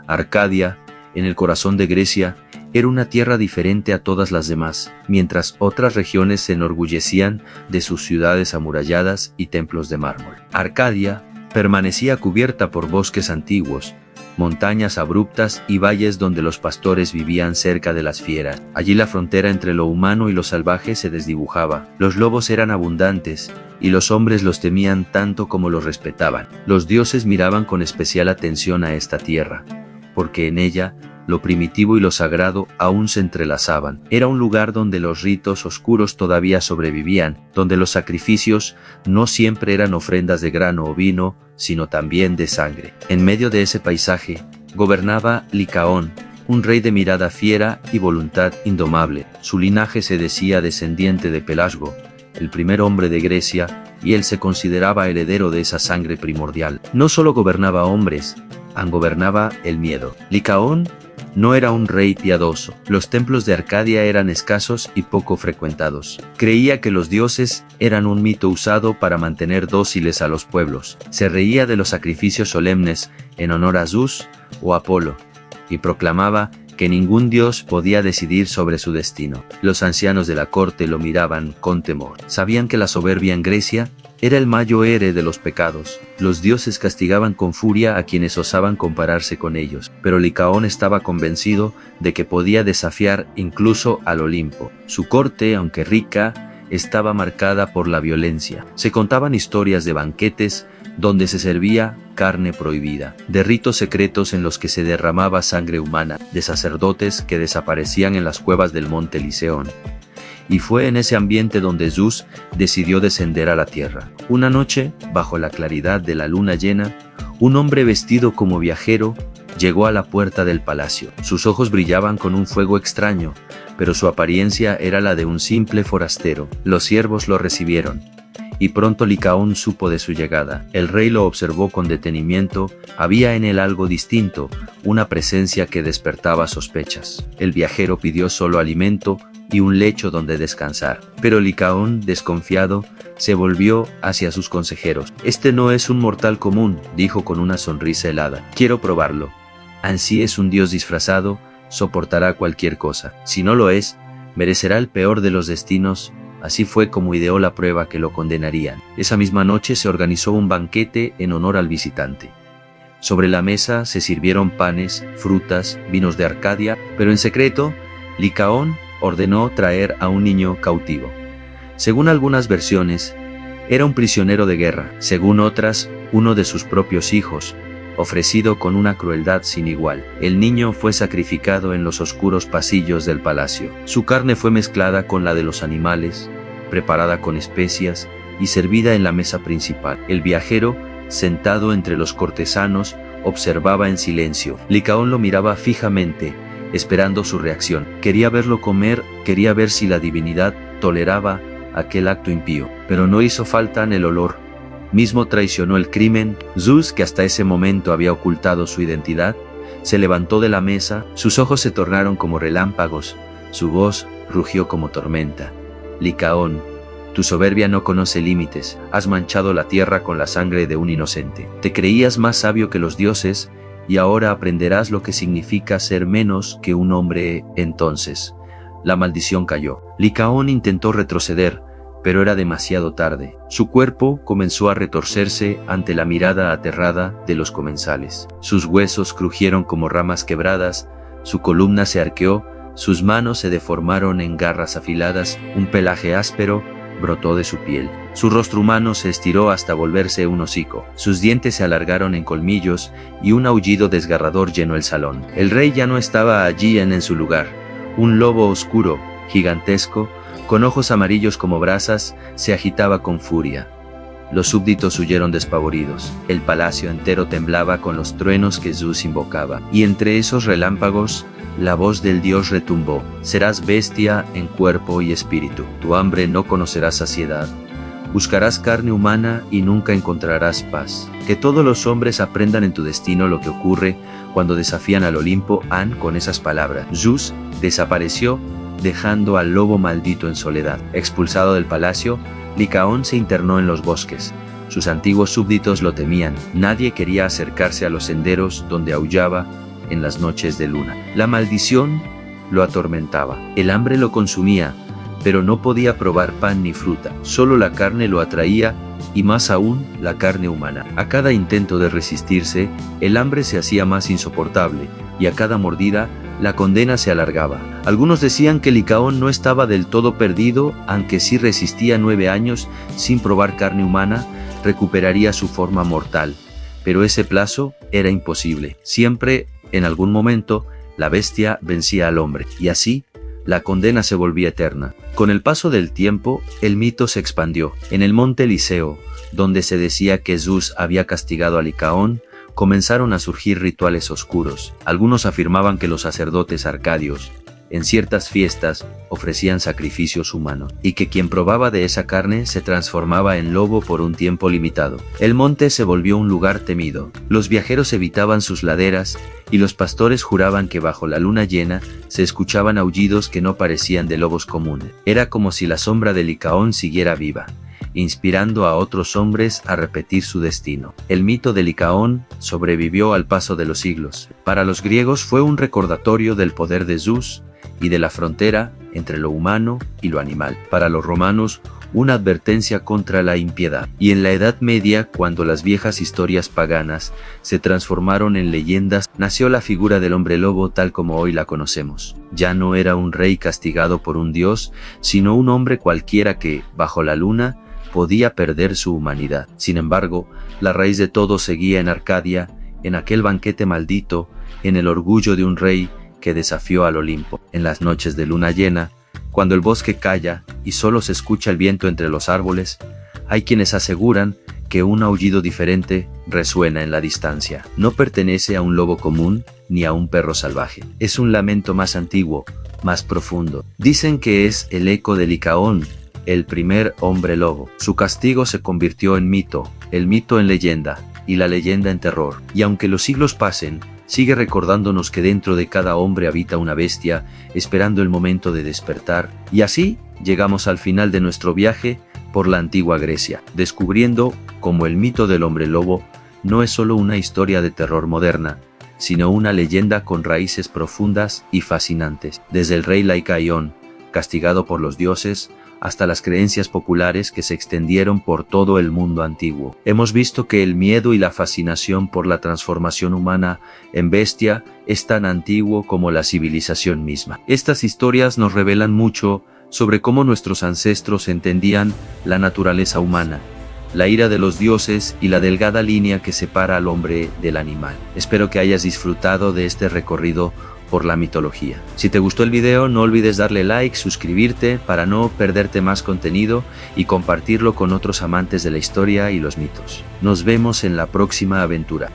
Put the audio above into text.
Arcadia, en el corazón de Grecia, era una tierra diferente a todas las demás, mientras otras regiones se enorgullecían de sus ciudades amuralladas y templos de mármol. Arcadia permanecía cubierta por bosques antiguos, montañas abruptas y valles donde los pastores vivían cerca de las fieras. Allí la frontera entre lo humano y lo salvaje se desdibujaba. Los lobos eran abundantes, y los hombres los temían tanto como los respetaban. Los dioses miraban con especial atención a esta tierra, porque en ella lo primitivo y lo sagrado aún se entrelazaban. Era un lugar donde los ritos oscuros todavía sobrevivían, donde los sacrificios no siempre eran ofrendas de grano o vino, sino también de sangre. En medio de ese paisaje, gobernaba Licaón, un rey de mirada fiera y voluntad indomable. Su linaje se decía descendiente de Pelasgo, el primer hombre de Grecia, y él se consideraba heredero de esa sangre primordial. No solo gobernaba hombres, gobernaba el miedo. Licaón no era un rey piadoso. Los templos de Arcadia eran escasos y poco frecuentados. Creía que los dioses eran un mito usado para mantener dóciles a los pueblos. Se reía de los sacrificios solemnes en honor a Zeus o Apolo, y proclamaba que ningún dios podía decidir sobre su destino. Los ancianos de la corte lo miraban con temor. Sabían que la soberbia en Grecia era el mayor héroe de los pecados. Los dioses castigaban con furia a quienes osaban compararse con ellos, pero Licaón estaba convencido de que podía desafiar incluso al Olimpo. Su corte, aunque rica, estaba marcada por la violencia. Se contaban historias de banquetes donde se servía carne prohibida, de ritos secretos en los que se derramaba sangre humana, de sacerdotes que desaparecían en las cuevas del monte Liceón. Y fue en ese ambiente donde Zeus decidió descender a la tierra. Una noche, bajo la claridad de la luna llena, un hombre vestido como viajero llegó a la puerta del palacio. Sus ojos brillaban con un fuego extraño, pero su apariencia era la de un simple forastero. Los siervos lo recibieron, y pronto Licaón supo de su llegada. El rey lo observó con detenimiento. Había en él algo distinto, una presencia que despertaba sospechas. El viajero pidió solo alimento y un lecho donde descansar. Pero Licaón, desconfiado, se volvió hacia sus consejeros. «Este no es un mortal común», dijo con una sonrisa helada. «Quiero probarlo. Ansí es un dios disfrazado, soportará cualquier cosa. Si no lo es, merecerá el peor de los destinos». Así fue como ideó la prueba que lo condenarían. Esa misma noche se organizó un banquete en honor al visitante. Sobre la mesa se sirvieron panes, frutas, vinos de Arcadia, pero en secreto, Licaón ordenó traer a un niño cautivo. Según algunas versiones, era un prisionero de guerra, según otras, uno de sus propios hijos, ofrecido con una crueldad sin igual. El niño fue sacrificado en los oscuros pasillos del palacio. Su carne fue mezclada con la de los animales, preparada con especias y servida en la mesa principal. El viajero, sentado entre los cortesanos, observaba en silencio. Licaón lo miraba fijamente, esperando su reacción. Quería verlo comer, quería ver si la divinidad toleraba aquel acto impío. Pero no hizo falta en el olor. Mismo traicionó el crimen. Zeus, que hasta ese momento había ocultado su identidad, se levantó de la mesa, sus ojos se tornaron como relámpagos, su voz rugió como tormenta. Licaón, tu soberbia no conoce límites, has manchado la tierra con la sangre de un inocente. Te creías más sabio que los dioses, y ahora aprenderás lo que significa ser menos que un hombre. Entonces, la maldición cayó. Licaón intentó retroceder, pero era demasiado tarde. Su cuerpo comenzó a retorcerse ante la mirada aterrada de los comensales. Sus huesos crujieron como ramas quebradas, su columna se arqueó, sus manos se deformaron en garras afiladas, un pelaje áspero brotó de su piel. Su rostro humano se estiró hasta volverse un hocico. Sus dientes se alargaron en colmillos y un aullido desgarrador llenó el salón. El rey ya no estaba allí en su lugar. Un lobo oscuro, gigantesco, con ojos amarillos como brasas, se agitaba con furia. Los súbditos huyeron despavoridos. El palacio entero temblaba con los truenos que Zeus invocaba. Y entre esos relámpagos, la voz del dios retumbó. Serás bestia en cuerpo y espíritu. Tu hambre no conocerá saciedad. Buscarás carne humana y nunca encontrarás paz. Que todos los hombres aprendan en tu destino lo que ocurre cuando desafían al Olimpo. Con esas palabras, Zeus desapareció, dejando al lobo maldito en soledad. Expulsado del palacio, Licaón se internó en los bosques. Sus antiguos súbditos lo temían. Nadie quería acercarse a los senderos donde aullaba en las noches de luna. La maldición lo atormentaba. El hambre lo consumía, pero no podía probar pan ni fruta. Solo la carne lo atraía, y más aún la carne humana. A cada intento de resistirse, el hambre se hacía más insoportable, y a cada mordida, la condena se alargaba. Algunos decían que Licaón no estaba del todo perdido, aunque si resistía 9 años sin probar carne humana, recuperaría su forma mortal. Pero ese plazo era imposible. Siempre, en algún momento, la bestia vencía al hombre, y así, la condena se volvía eterna. Con el paso del tiempo, el mito se expandió. En el monte Eliseo, donde se decía que Zeus había castigado a Licaón, comenzaron a surgir rituales oscuros. Algunos afirmaban que los sacerdotes arcadios, en ciertas fiestas, ofrecían sacrificios humanos, y que quien probaba de esa carne se transformaba en lobo por un tiempo limitado. El monte se volvió un lugar temido. Los viajeros evitaban sus laderas, y los pastores juraban que bajo la luna llena se escuchaban aullidos que no parecían de lobos comunes. Era como si la sombra de Licaón siguiera viva, inspirando a otros hombres a repetir su destino. El mito de Licaón sobrevivió al paso de los siglos. Para los griegos fue un recordatorio del poder de Zeus y de la frontera entre lo humano y lo animal. Para los romanos, una advertencia contra la impiedad. Y en la Edad Media, cuando las viejas historias paganas se transformaron en leyendas, nació la figura del hombre lobo tal como hoy la conocemos. Ya no era un rey castigado por un dios, sino un hombre cualquiera que, bajo la luna, podía perder su humanidad. Sin embargo, la raíz de todo seguía en Arcadia, en aquel banquete maldito, en el orgullo de un rey que desafió al Olimpo. En las noches de luna llena, cuando el bosque calla y solo se escucha el viento entre los árboles, hay quienes aseguran que un aullido diferente resuena en la distancia. No pertenece a un lobo común ni a un perro salvaje. Es un lamento más antiguo, más profundo. Dicen que es el eco de Licaón, el primer hombre lobo. Su castigo se convirtió en mito, el mito en leyenda, y la leyenda en terror. Y aunque los siglos pasen, sigue recordándonos que dentro de cada hombre habita una bestia, esperando el momento de despertar. Y así, llegamos al final de nuestro viaje por la antigua Grecia, descubriendo cómo el mito del hombre lobo no es solo una historia de terror moderna, sino una leyenda con raíces profundas y fascinantes. Desde el rey Lycaón, castigado por los dioses, hasta las creencias populares que se extendieron por todo el mundo antiguo. Hemos visto que el miedo y la fascinación por la transformación humana en bestia es tan antiguo como la civilización misma. Estas historias nos revelan mucho sobre cómo nuestros ancestros entendían la naturaleza humana, la ira de los dioses y la delgada línea que separa al hombre del animal. Espero que hayas disfrutado de este recorrido por la mitología. Si te gustó el video, no olvides darle like, suscribirte para no perderte más contenido y compartirlo con otros amantes de la historia y los mitos. Nos vemos en la próxima aventura.